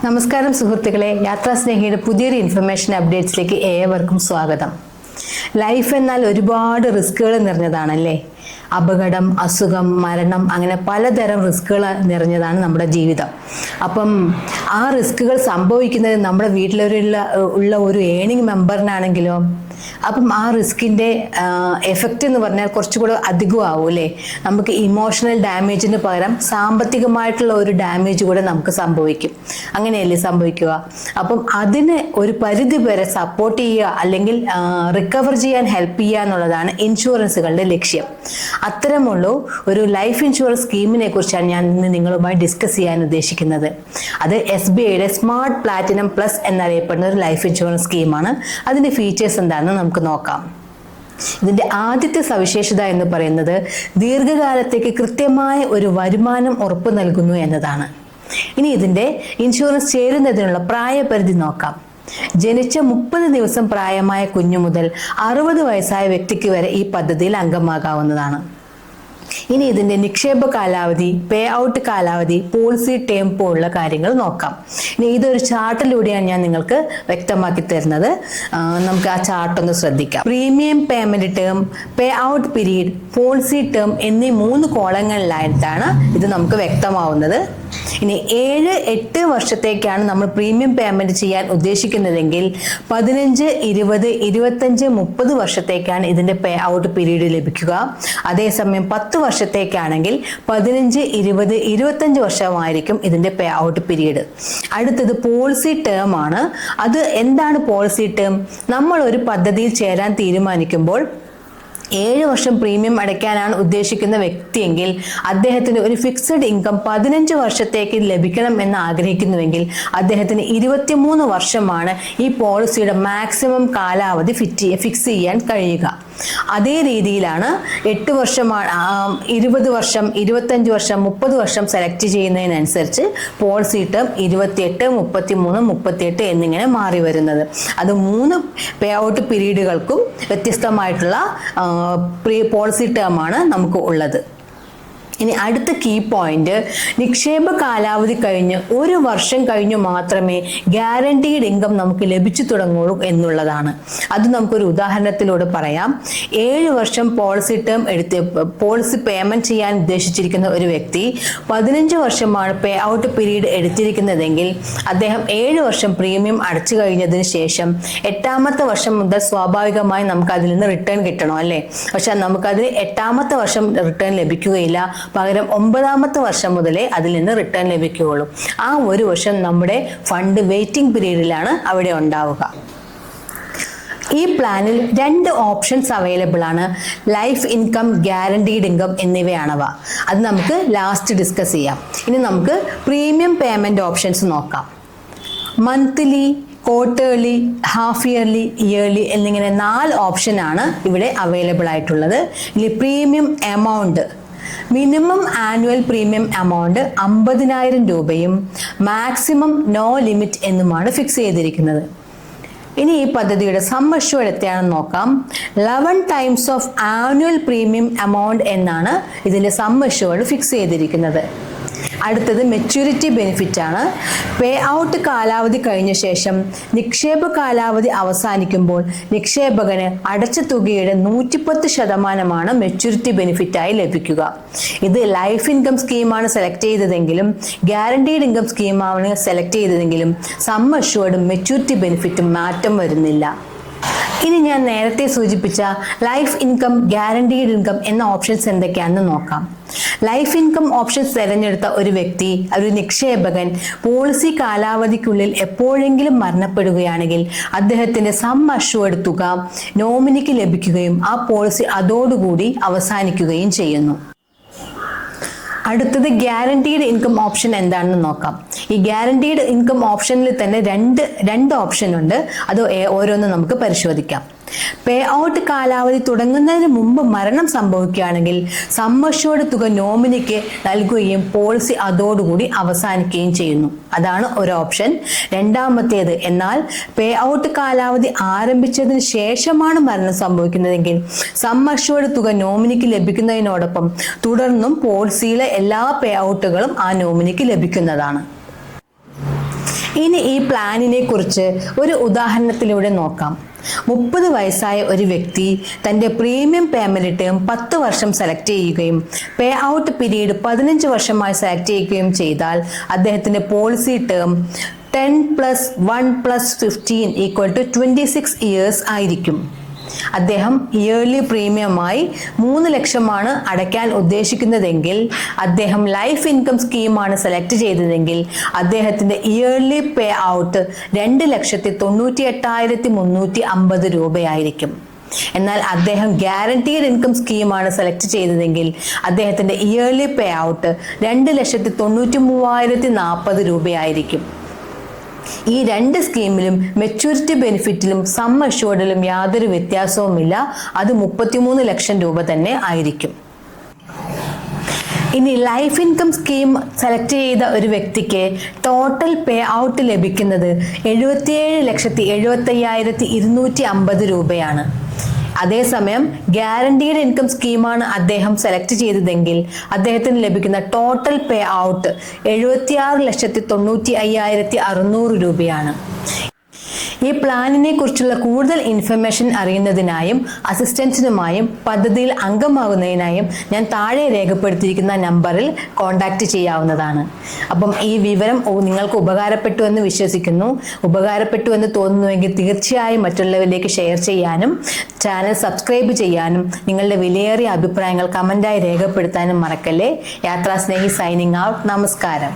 നമസ്കാരം സുഹൃത്തുക്കളെ, യാത്രാ സ്നേഹിയുടെ പുതിയൊരു ഇൻഫർമേഷൻ അപ്ഡേറ്റ്സിലേക്ക് ഏവർക്കും സ്വാഗതം. ലൈഫ് എന്നാൽ ഒരുപാട് റിസ്കുകൾ നിറഞ്ഞതാണല്ലേ. അപകടം, അസുഖം, മരണം, അങ്ങനെ പലതരം റിസ്കുകൾ നിറഞ്ഞതാണ് നമ്മുടെ ജീവിതം. അപ്പം ആ റിസ്കുകൾ സംഭവിക്കുന്നത് നമ്മുടെ വീട്ടിലുള്ള ഒരു ഏണിംഗ് മെമ്പറിനാണെങ്കിലോ, അപ്പം ആ റിസ്കിൻ്റെ എഫക്റ്റ് എന്ന് പറഞ്ഞാൽ കുറച്ചുകൂടെ അധികമാവും അല്ലേ. നമുക്ക് ഇമോഷണൽ ഡാമേജിന് പകരം സാമ്പത്തികമായിട്ടുള്ള ഒരു ഡാമേജ് കൂടെ നമുക്ക് സംഭവിക്കും. അങ്ങനെയല്ലേ സംഭവിക്കുക? അപ്പം അതിന് ഒരു പരിധി വരെ സപ്പോർട്ട് ചെയ്യുക അല്ലെങ്കിൽ റിക്കവർ ചെയ്യാൻ ഹെൽപ്പ് ചെയ്യുക എന്നുള്ളതാണ് ഇൻഷുറൻസുകളുടെ ലക്ഷ്യം. അത്തരമുള്ള ഒരു ലൈഫ് ഇൻഷുറൻസ് സ്കീമിനെ കുറിച്ചാണ് ഞാൻ ഇന്ന് നിങ്ങളുമായി ഡിസ്കസ് ചെയ്യാൻ ഉദ്ദേശിക്കുന്നത്. അത് SBIയുടെ സ്മാർട്ട് പ്ലാറ്റിനം പ്ലസ് എന്നറിയപ്പെടുന്ന ഒരു ലൈഫ് ഇൻഷുറൻസ് സ്കീമാണ്. അതിന്റെ ഫീച്ചേഴ്സ് എന്താണെന്ന് നമുക്ക് നോക്കാം. ഇതിന്റെ ആദ്യത്തെ സവിശേഷത എന്ന് പറയുന്നത് ദീർഘകാലത്തേക്ക് കൃത്യമായ ഒരു വരുമാനം ഉറപ്പു നൽകുന്നു എന്നതാണ്. ഇനി ഇതിന്റെ ഇൻഷുറൻസ് ചേരുന്നതിനുള്ള പ്രായപരിധി നോക്കാം. ജനിച്ച 30 ദിവസം പ്രായമായ കുഞ്ഞു മുതൽ 60 വയസ്സായ വ്യക്തിക്ക് വരെ ഈ പദ്ധതിയിൽ അംഗമാകാവുന്നതാണ്. ഇനി ഇതിന്റെ നിക്ഷേപ കാലാവധി, പേ ഔട്ട് കാലാവധി, പോളിസി ടേം പോലുള്ള കാര്യങ്ങൾ നോക്കാം. ഇനി ഇതൊരു ചാർട്ടിലൂടെയാണ് ഞാൻ നിങ്ങൾക്ക് വ്യക്തമാക്കി തരുന്നത്. നമുക്ക് ആ ചാർട്ട് ഒന്ന് ശ്രദ്ധിക്കാം. Premium payment term, pay out period, policy term എന്നീ 3 കോളങ്ങളിലായിട്ടാണ് ഇത് നമുക്ക് വ്യക്തമാവുന്നത്. ഇനി 7-8 വർഷത്തേക്കാണ് നമ്മൾ പ്രീമിയം പേയ്മെന്റ് ചെയ്യാൻ ഉദ്ദേശിക്കുന്നതെങ്കിൽ 15, 20, 25, 30 വർഷത്തേക്കാണ് ഇതിന്റെ പേ ഔട്ട് പീരീഡ് ലഭിക്കുക. അതേസമയം 10 വർഷത്തേക്കാണെങ്കിൽ 15, 20, 25 വർഷമായിരിക്കും ഇതിന്റെ പേ ഔട്ട് പീരീഡ്. അടുത്തത് പോളിസി ടേം ആണ്. അത് എന്താണ് പോളിസി ടേം? നമ്മൾ ഒരു പദ്ധതിയിൽ ചേരാൻ തീരുമാനിക്കുമ്പോൾ 7 വർഷം പ്രീമിയം അടയ്ക്കാനാണ് ഉദ്ദേശിക്കുന്ന വ്യക്തിയെങ്കിൽ അദ്ദേഹത്തിന് ഒരു ഫിക്സഡ് ഇൻകം 15 വർഷത്തേക്ക് ലഭിക്കണം എന്ന് ആഗ്രഹിക്കുന്നുവെങ്കിൽ അദ്ദേഹത്തിന് 23 വർഷമാണ് ഈ പോളിസിയുടെ മാക്സിമം കാലാവധി ഫിക്സ് ചെയ്യാൻ കഴിയുക. അതേ രീതിയിലാണ് 8 വർഷമാണ്, 20 വർഷം, 25 വർഷം, 30 വർഷം സെലക്ട് ചെയ്യുന്നതിനനുസരിച്ച് പോളിസി ടേം 28, 33, 38 എന്നിങ്ങനെ മാറി വരുന്നത്. അത് 3 പേ ഔട്ട് പീരീഡുകൾക്കും വ്യത്യസ്തമായിട്ടുള്ള പോളിസി ടേം ആണ് നമുക്ക് ഉള്ളത്. ഇനി അടുത്ത കീ പോയിന്റ്, നിക്ഷേപ കാലാവധി കഴിഞ്ഞ് 1 വർഷം കഴിഞ്ഞു മാത്രമേ ഗ്യാരണ്ടീഡ് ഇൻകം നമുക്ക് ലഭിച്ചു തുടങ്ങുള്ളൂ എന്നുള്ളതാണ്. അത് നമുക്കൊരു ഉദാഹരണത്തിലൂടെ പറയാം. 7 വർഷം പോളിസി ടേം പോളിസി പേയ്മെന്റ് ചെയ്യാൻ ഉദ്ദേശിച്ചിരിക്കുന്ന ഒരു വ്യക്തി 15 വർഷമാണ് പേ ഔട്ട് പീരീഡ് എടുത്തിരിക്കുന്നതെങ്കിൽ അദ്ദേഹം 7 വർഷം പ്രീമിയം അടച്ചു കഴിഞ്ഞതിന് ശേഷം 8ാമത്തെ വർഷം മുതൽ സ്വാഭാവികമായി നമുക്ക് അതിൽ നിന്ന് റിട്ടേൺ കിട്ടണം അല്ലേ. പക്ഷെ നമുക്കതിന് 8ാമത്തെ വർഷം റിട്ടേൺ ലഭിക്കുകയില്ല. പകരം 9ാമത്തെ വർഷം മുതലേ അതിൽ നിന്ന് റിട്ടേൺ ലഭിക്കുകയുള്ളൂ. ആ 1 വർഷം നമ്മുടെ ഫണ്ട് വെയിറ്റിംഗ് പീരീഡിലാണ് അവിടെ ഉണ്ടാവുക. ഈ പ്ലാനിൽ 2 ഓപ്ഷൻസ് അവൈലബിൾ ആണ്. ലൈഫ് ഇൻകം, ഗ്യാരണ്ടീഡ് ഇൻകം എന്നിവയാണവ. അത് നമുക്ക് ലാസ്റ്റ് ഡിസ്കസ് ചെയ്യാം. ഇനി നമുക്ക് പ്രീമിയം പേയ്മെന്റ് ഓപ്ഷൻസ് നോക്കാം. Monthly, quarterly, half yearly, yearly എന്നിങ്ങനെ 4 ഓപ്ഷനാണ് ഇവിടെ അവൈലബിൾ ആയിട്ടുള്ളത്. ഇനി premium amount, minimum annual premium amount 50,000 രൂപയും മാക്സിമം നോ ലിമിറ്റ് എന്നുമാണ് ഫിക്സ് ചെയ്തിരിക്കുന്നത്. ഇനി ഈ പദ്ധതിയുടെ സം അഷ്യൂർഡ് എത്രയാണെന്ന് നോക്കാം. 11 times of annual premium amount എന്നാണ് ഇതിന്റെ സം അഷ്യൂർഡ് ഫിക്സ് ചെയ്തിരിക്കുന്നത്. അടുത്തത് മെച്യൂരിറ്റി ബെനിഫിറ്റ് ആണ്. പേ ഔട്ട് കാലാവധി കഴിഞ്ഞ ശേഷം നിക്ഷേപ കാലാവധി അവസാനിക്കുമ്പോൾ നിക്ഷേപകന് അടച്ച തുകയുടെ 110% മെച്യൂരിറ്റി ബെനിഫിറ്റായി ലഭിക്കുക. ഇത് ലൈഫ് ഇൻകം സ്കീമാണ് സെലക്ട് ചെയ്തതെങ്കിലും ഗ്യാരണ്ടീഡ് ഇൻകം സ്കീമാണ് സെലക്ട് ചെയ്തതെങ്കിലും സം അഷ്യൂർഡും മെച്യൂരിറ്റി ബെനിഫിറ്റും മാറ്റം വരുന്നില്ല. ഇനി ഞാൻ നേരത്തെ സൂചിപ്പിച്ച ലൈഫ് ഇൻകം, ഗ്യാരണ്ടീഡ് ഇൻകം എന്ന ഓപ്ഷൻസ് എന്തൊക്കെയാണെന്ന് നോക്കാം. ലൈഫ് ഇൻകം ഓപ്ഷൻസ് തിരഞ്ഞെടുത്ത ഒരു വ്യക്തി, ഒരു നിക്ഷേപകൻ പോളിസി കാലാവധിക്കുള്ളിൽ എപ്പോഴെങ്കിലും മരണപ്പെടുകയാണെങ്കിൽ അദ്ദേഹത്തിന്റെ സം അഷ്യൂർഡ് തുക നോമിനിക്ക് ലഭിക്കുകയും ആ പോളിസി അതോടുകൂടി അവസാനിക്കുകയും ചെയ്യുന്നു. അടുത്തത് ഗ്യാരണ്ടീഡ് ഇൻകം ഓപ്ഷൻ എന്താണെന്ന് നോക്കാം. ഈ ഗ്യാരണ്ടീഡ് ഇൻകം ഓപ്ഷനിൽ തന്നെ രണ്ട് ഓപ്ഷൻ ഉണ്ട്. അത് ഓരോന്നും നമുക്ക് പരിശോധിക്കാം. പേ ഔട്ട് കാലാവധി തുടങ്ങുന്നതിന് മുമ്പ് മരണം സംഭവിക്കുകയാണെങ്കിൽ സം അഷ്യൂർഡ് തുക നോമിനിക്ക് നൽകുകയും പോളിസി അതോടുകൂടി അവസാനിക്കുകയും ചെയ്യുന്നു. അതാണ് ഒരു ഓപ്ഷൻ. രണ്ടാമത്തേത്, എന്നാൽ പേ ഔട്ട് കാലാവധി ആരംഭിച്ചതിന് ശേഷമാണ് മരണം സംഭവിക്കുന്നതെങ്കിൽ സം അഷ്യൂർഡ് തുക നോമിനിക്ക് ലഭിക്കുന്നതിനോടൊപ്പം തുടർന്നും പോളിസിയിലെ എല്ലാ പേ ഔട്ടുകളും ആ നോമിനിക്ക് ലഭിക്കുന്നതാണ്. ഇനി ഈ പ്ലാനിനെ കുറിച്ച് ഒരു ഉദാഹരണത്തിലൂടെ നോക്കാം. 30 വയസ്സായ ഒരു വ്യക്തി തൻ്റെ പ്രീമിയം പേയ്മെന്റ് ടേം 10 വർഷം സെലക്ട് ചെയ്യുകയും പേ ഔട്ട് പീരീഡ് 15 വർഷമായി സെലക്ട് ചെയ്യുകയും ചെയ്താൽ അദ്ദേഹത്തിൻ്റെ പോളിസി ടേം 10+1+15 = 26 ഇയേഴ്സ് ആയിരിക്കും. അദ്ദേഹം ഇയർലി പ്രീമിയമായി 3 ലക്ഷമാണ് അടയ്ക്കാൻ ഉദ്ദേശിക്കുന്നതെങ്കിൽ, അദ്ദേഹം ലൈഫ് ഇൻകം സ്കീമാണ് സെലക്ട് ചെയ്തതെങ്കിൽ അദ്ദേഹത്തിന്റെ ഇയർലി പേ ഔട്ട് 2,98,350 രൂപയായിരിക്കും. എന്നാൽ അദ്ദേഹം ഗ്യാരണ്ടീഡ് ഇൻകം സ്കീമാണ് സെലക്ട് ചെയ്തതെങ്കിൽ അദ്ദേഹത്തിന്റെ ഇയർലി പേ ഔട്ട് 2,93,040 രൂപയായിരിക്കും. ഈ രണ്ട് സ്കീമിലും മെച്യൂരിറ്റി ബെനിഫിറ്റിലും സം അഷ്യൂർഡിലും യാതൊരു വ്യത്യാസവുമില്ല. അത് 33 ലക്ഷം രൂപ തന്നെ ആയിരിക്കും. ഇനി ലൈഫ് ഇൻകം സ്കീം സെലക്ട് ചെയ്ത ഒരു വ്യക്തിക്ക് ടോട്ടൽ പേ ഔട്ട് ലഭിക്കുന്നത് 77,75,250 രൂപയാണ്. അതേസമയം ഗ്യാരണ്ടീഡ് ഇൻകം സ്കീമാണ് അദ്ദേഹം സെലക്ട് ചെയ്തതെങ്കിൽ അദ്ദേഹത്തിന് ലഭിക്കുന്ന ടോട്ടൽ പേ ഔട്ട് 76,95,600 രൂപയാണ്. ഈ പ്ലാനിനെ കുറിച്ചുള്ള കൂടുതൽ ഇൻഫർമേഷൻ അറിയുന്നതിനായും അസിസ്റ്റൻസിനുമായും പദ്ധതിയിൽ അംഗമാകുന്നതിനായും ഞാൻ താഴെ രേഖപ്പെടുത്തിയിരിക്കുന്ന നമ്പറിൽ കോൺടാക്റ്റ് ചെയ്യാവുന്നതാണ്. അപ്പം ഈ വിവരം നിങ്ങൾക്ക് ഉപകാരപ്പെട്ടു എന്ന് വിശ്വസിക്കുന്നു. ഉപകാരപ്പെട്ടു എന്ന് തോന്നുന്നുവെങ്കിൽ തീർച്ചയായും മറ്റുള്ളവരിലേക്ക് ഷെയർ ചെയ്യാനും ചാനൽ സബ്സ്ക്രൈബ് ചെയ്യാനും നിങ്ങളുടെ വിലയേറിയ അഭിപ്രായങ്ങൾ കമൻ്റായി രേഖപ്പെടുത്താനും മറക്കല്ലേ. യാത്രാസ്നേഹി സൈനിങ് ഔട്ട്. നമസ്കാരം.